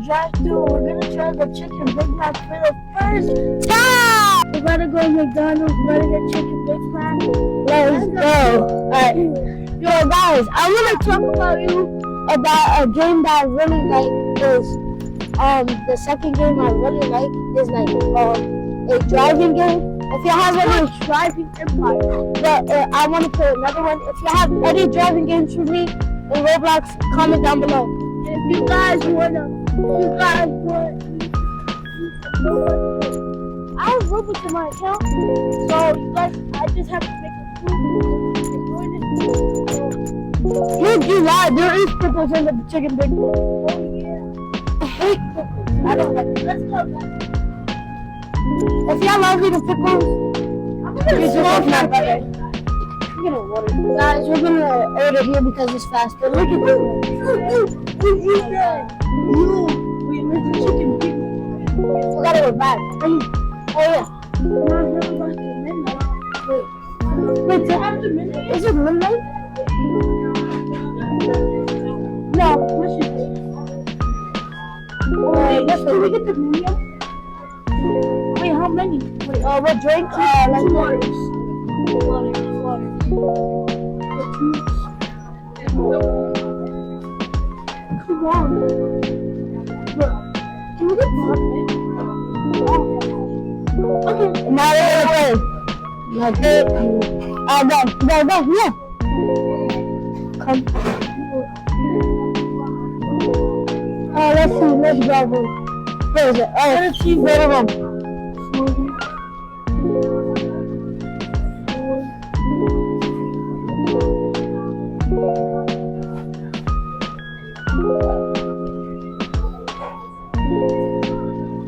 drive-thru. We're gonna try the chicken Big Mac for the first time. We're gonna go to McDonald's. We're gonna get chicken Big Mac. Let's go. Alright. Yo, guys, I want to talk about about a game that I really like. Is the second game I really like is like a driving game. If you have any driving empire, but I want to put another one. If you have any driving games for me in Roblox, comment down below. And if you guys want, I have Roblox in my account, so you guys, I just have to make a proof. Look, you lied. There is pickles in the chicken Big Mac. Oh yeah, I hate pickles. I don't like it. Let's go, guys. If y'all love me the pickles, I'm gonna smoke my butter. I'm gonna water. Guys, we're gonna order here because it's faster. Look at this. We made the chicken Big Mac. Forgot it was back. Oh yeah. Wait, till after midnight? Is it midnight? No, what should we? Can we get the menu? Wait, how many? Wait, what drinks? Like water. Come on. Look, can we get water? Okay. Okay. No, yeah. Come. Let's see, let's grab it. Where is it? Let's see, where is it?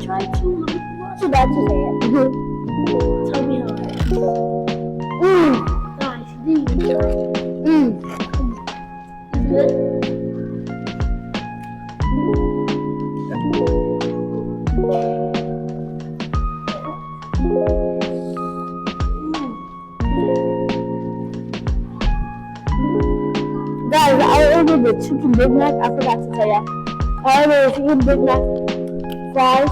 Try to so that's to say it. Tell me how it is. Guys, these are it's good. Guys, I ordered the chicken Big Mac. I forgot to tell ya. I ordered a chicken Big Mac, fries,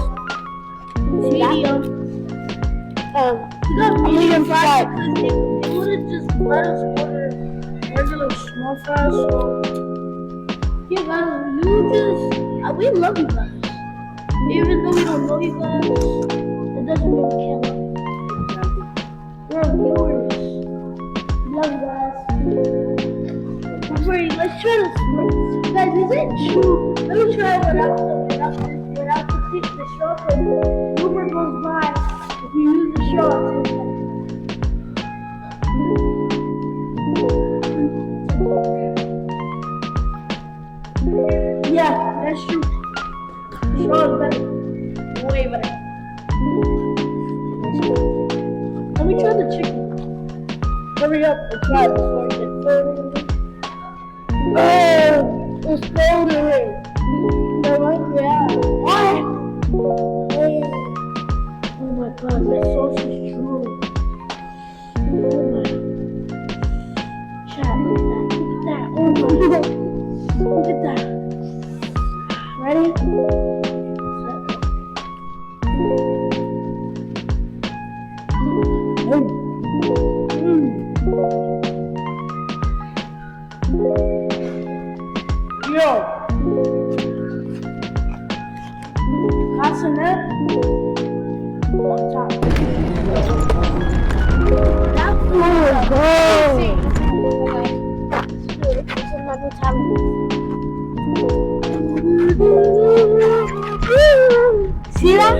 medium, medium fries. They would have just let us order regular small fries. So yeah, guys, we love you guys. Even though we don't know you guys, it doesn't mean we can't love you. We're viewers. Love you guys. Let's try this. Guys, is it true? Let me try it without the shot. Uber goes by if you use the shot. Yeah, that's true. Shot is better. Way better. Let me try the chicken. Hurry up and try it before it gets further. Oh, it's floating. Yeah. What? Oh my god, that sauce is true. Oh my. Chat, look at that. Oh my god. Look at that. Ready? Yo, Casanet on top. That food is good. It's another time. See that?